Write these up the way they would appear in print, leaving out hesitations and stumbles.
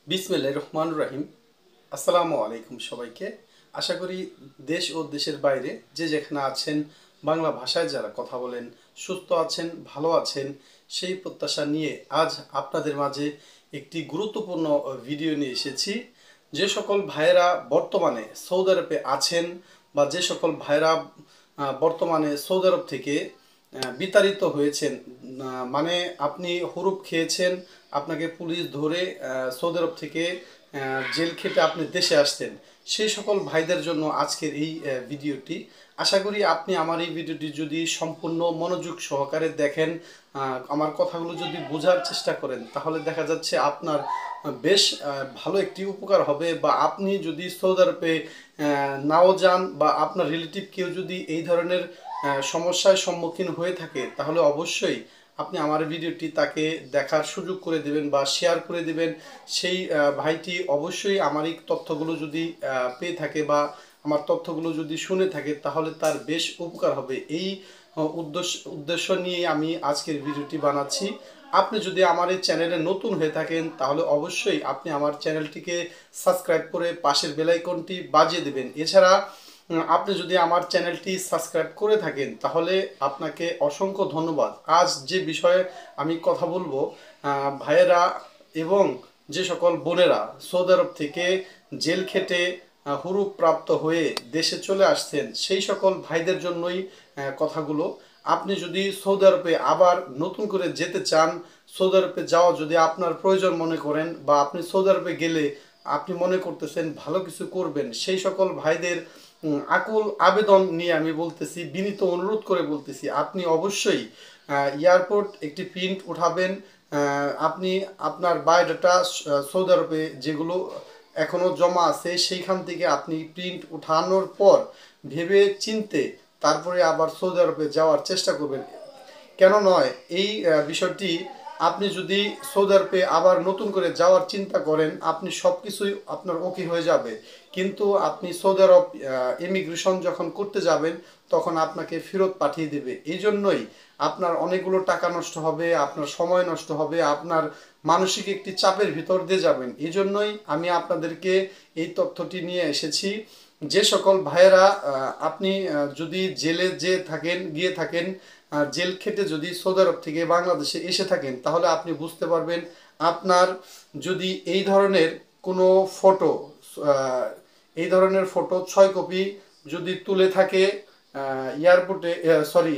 বিসমিল্লাহির রহমানির রহিম। আসসালামু আলাইকুম সবাইকে। আশা করি দেশ ও দেশের বাইরে যে যেখানে আছেন বাংলা ভাষায় যারা কথা বলেন সুস্থ আছেন, ভালো আছেন। সেই প্রত্যাশা নিয়ে আজ আপনাদের মাঝে একটি গুরুত্বপূর্ণ ভিডিও নিয়ে এসেছি। যে সকল ভাইয়েরা বর্তমানে সৌদি আরবে আছেন বা যে সকল ভাইয়েরা বর্তমানে সৌদি আরব থেকে বিতাড়িত হয়েছেন, মানে আপনি হুরুপ খেয়েছেন, আপনাকে পুলিশ ধরে সৌদি আরব থেকে জেল খেটে আপনি দেশে আসতেন, সেই সকল ভাইদের জন্য আজকের এই ভিডিওটি। আশা করি আপনি আমার এই ভিডিওটি যদি সম্পূর্ণ মনোযোগ সহকারে দেখেন, আমার কথাগুলো যদি বোঝার চেষ্টা করেন, তাহলে দেখা যাচ্ছে আপনার বেশ ভালো একটি উপকার হবে। বা আপনি যদি সৌদি আরবে নাও যান বা আপনার রিলেটিভ কেউ যদি এই ধরনের সমস্যার সম্মুখীন হয়ে থাকে, তাহলে অবশ্যই আপনি আমার ভিডিওটি তাকে দেখার সুযোগ করে দেবেন বা শেয়ার করে দেবেন। সেই ভাইটি অবশ্যই আমার এই তথ্যগুলো যদি পেয়ে থাকে বা আমার তথ্যগুলো যদি শুনে থাকে, তাহলে তার বেশ উপকার হবে। এই উদ্দেশ্য নিয়ে আমি আজকের ভিডিওটি বানাচ্ছি। আপনি যদি আমার এই চ্যানেলে নতুন হয়ে থাকেন, তাহলে অবশ্যই আপনি আমার চ্যানেলটিকে সাবস্ক্রাইব করে পাশের বেল আইকনটি বাজিয়ে দেবেন। এছাড়া আপনি যদি আমার চ্যানেলটি সাবস্ক্রাইব করে থাকেন, তাহলে আপনাকে অসংখ্য ধন্যবাদ। আজ যে বিষয়ে আমি কথা বলবো, ভাইয়েরা এবং যে সকল বোনেরা সৌদি আরব থেকে জেল খেটে হুরুপ প্রাপ্ত হয়ে দেশে চলে আসছেন, সেই সকল ভাইদের জন্যই কথাগুলো। আপনি যদি সৌদি আরবে আবার নতুন করে যেতে চান, সৌদি আরবে যাওয়া যদি আপনার প্রয়োজন মনে করেন, বা আপনি সৌদি আরবে গেলে আপনি মনে করতেছেন ভালো কিছু করবেন, সেই সকল ভাইদের আকুল আবেদন নিয়ে আমি বলতেছি, বিনীত অনুরোধ করে বলতেছি, আপনি অবশ্যই এয়ারপোর্ট একটি প্রিন্ট উঠাবেন। আপনি আপনার বায়োডাটা সৌদি আরবে যেগুলো এখনও জমা আছে সেইখান থেকে আপনি প্রিন্ট উঠানোর পর ভেবে চিনতে তারপরে আবার সৌদি আরবে যাওয়ার চেষ্টা করবেন। কেন নয়, এই বিষয়টি আপনি যদি সৌদি আরবে আবার নতুন করে যাওয়ার চিন্তা করেন, আপনি সব কিছুই আপনার ওকে হয়ে যাবে, কিন্তু আপনি সৌদি আরব ইমিগ্রেশন যখন করতে যাবেন, তখন আপনাকে ফেরত পাঠিয়ে দেবে। এই জন্যই আপনার অনেকগুলো টাকা নষ্ট হবে, আপনার সময় নষ্ট হবে, আপনার মানসিক একটি চাপের ভিতর দিয়ে যাবেন। এই জন্যই আমি আপনাদেরকে এই তথ্যটি নিয়ে এসেছি। যে সকল ভাইয়েরা আপনি যদি জেলে গিয়ে থাকেন, জেল খেটে যদি সৌদি আরব থেকে বাংলাদেশে এসে থাকেন, তাহলে আপনি বুঝতে পারবেন আপনার যদি কোনো ফটো এই ধরনের ফটো 6 কপি যদি তুলে থাকে এয়ারপোর্টে, সরি,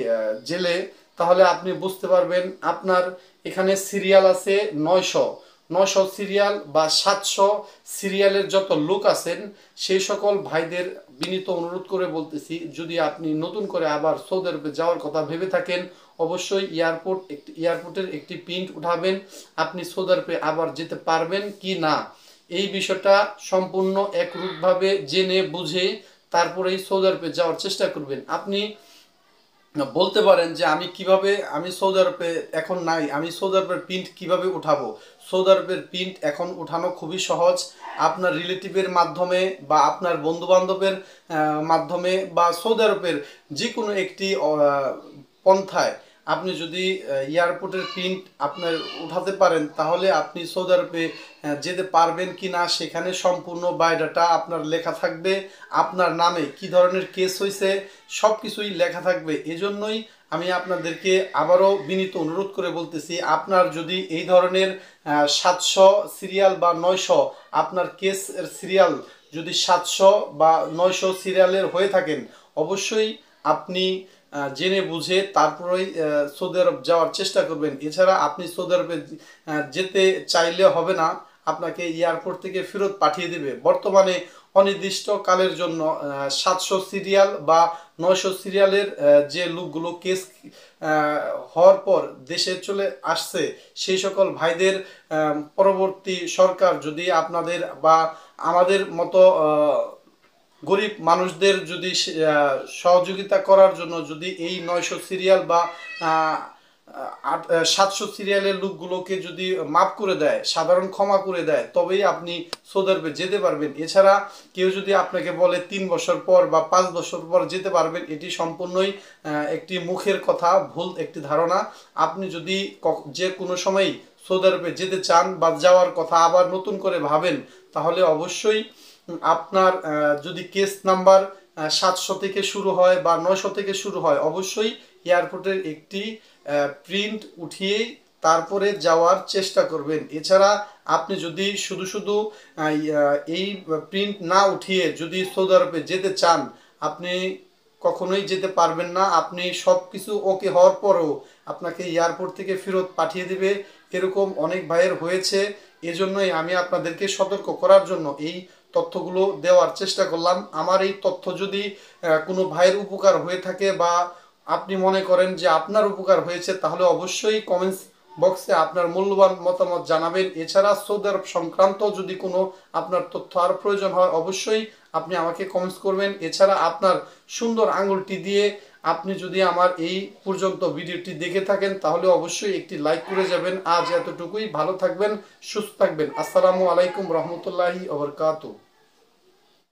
জেলে, তাহলে আপনি বুঝতে পারবেন আপনার এখানে সিরিয়াল আছে 900 সিরিয়াল বা 700 সিরিয়ালের যত লোক আছেন, সেই সকল ভাইদের বিনীত অনুরোধ করে বলতেছি, যদি আপনি নতুন করে আবার সৌদি আরবে যাওয়ার কথা ভেবে থাকেন, অবশ্যই এয়ারপোর্টের একটি প্রিন্ট উঠাবেন। আপনি সৌদি আরবে আবার যেতে পারবেন কি না, এই বিষয়টা সম্পূর্ণ একরূপভাবে জেনে বুঝে তারপরেই সৌদি আরবে যাওয়ার চেষ্টা করবেন। আপনি বলতে পারেন যে আমি সৌদি আরবে এখন নাই, আমি সৌদি আরবের প্রিন্ট কিভাবে উঠাবো? সৌদি আরবের প্রিন্ট এখন উঠানো খুবই সহজ। আপনার রিলেটিভের মাধ্যমে বা আপনার বন্ধু বান্ধবের মাধ্যমে বা সৌদি আরবের যে কোনো একটি পন্থায় আপনি যদি এয়ারপোর্টের প্রিন্ট আপনার উঠাতে পারেন, তাহলে আপনি সৌদি আরবে যেতে পারবেন কি না, সেখানে সম্পূর্ণ বায়োডাটা আপনার লেখা থাকবে, আপনার নামে কি ধরনের কেস হয়েছে সব কিছুই লেখা থাকবে। এজন্যই আমি আপনাদেরকে আবারও বিনীত অনুরোধ করে বলতেছি, আপনার যদি এই ধরনের 700 সিরিয়াল বা 900, আপনার কেস সিরিয়াল যদি 700 বা 900 সিরিয়ালের হয়ে থাকেন, অবশ্যই আপনি জেনে বুঝে তারপরেই সৌদি আরব যাওয়ার চেষ্টা করবেন। এছাড়া আপনি সৌদি আরবে যেতে চাইলে হবে না, আপনাকে এয়ারপোর্ট থেকে ফেরত পাঠিয়ে দেবে। বর্তমানে অনির্দিষ্টকালের জন্য 700 সিরিয়াল বা 900 সিরিয়ালের যে লোকগুলো কেস হওয়ার পর দেশে চলে আসছে, সেই সকল ভাইদের পরবর্তী সরকার যদি আপনাদের বা আমাদের মতো গরিব মানুষদের যদি সহযোগিতা করার জন্য যদি এই 900 সিরিয়াল বা 700 সিরিয়ালের লোকগুলোকে যদি মাফ করে দেয়, সাধারণ ক্ষমা করে দেয়, তবেই আপনি সৌদি আরবে যেতে পারবেন। এছাড়া কেউ যদি আপনাকে বলে 3 বছর পর বা 5 বছর পর যেতে পারবেন, এটি সম্পূর্ণই একটি মুখের কথা, ভুল একটি ধারণা। আপনি যদি যে কোনো সময়ই সৌদি আরবে যেতে চান বা যাওয়ার কথা আবার নতুন করে ভাবেন, তাহলে অবশ্যই আপনার যদি কেস নাম্বার 700 থেকে শুরু হয় বা 900 থেকে শুরু হয়, অবশ্যই এয়ারপোর্টের একটি প্রিন্ট উঠিয়েই তারপরে যাওয়ার চেষ্টা করবেন। এছাড়া আপনি যদি শুধু শুধু এই প্রিন্ট না উঠিয়ে যদি সৌদি আরবে যেতে চান, আপনি কখনোই যেতে পারবেন না। আপনি সব কিছু ওকে হওয়ার পরেও আপনাকে এয়ারপোর্ট থেকে ফেরত পাঠিয়ে দিবে, এরকম অনেক ভাইয়ের হয়েছে। এজন্যই আমি আপনাদেরকে সতর্ক করার জন্য এই তথ্যগুলো দেওয়ার চেষ্টা করলাম। আমার এই তথ্য যদি কোনো ভাইয়ের উপকার হয়ে থাকে বা আপনি মনে করেন যে আপনার উপকার হয়েছে, তাহলে অবশ্যই কমেন্টস বক্সে আপনার মূল্যবান মতামত জানাবেন। এছাড়া সৌদি আরব সংক্রান্ত যদি কোনো আপনার তথ্য আর প্রয়োজন হয়, অবশ্যই আপনি আমাকে কমেন্টস করবেন। এছাড়া আপনার সুন্দর আঙুলটি দিয়ে আপনি যদি আমার এই পর্যন্ত ভিডিওটি দেখে থাকেন, তাহলে অবশ্যই একটি লাইক করে যাবেন। আজ এতটুকুই, ভালো থাকবেন, সুস্থ থাকবেন। আসসালামু আলাইকুম রহমতুল্লাহি ওয়া বারাকাতুহু।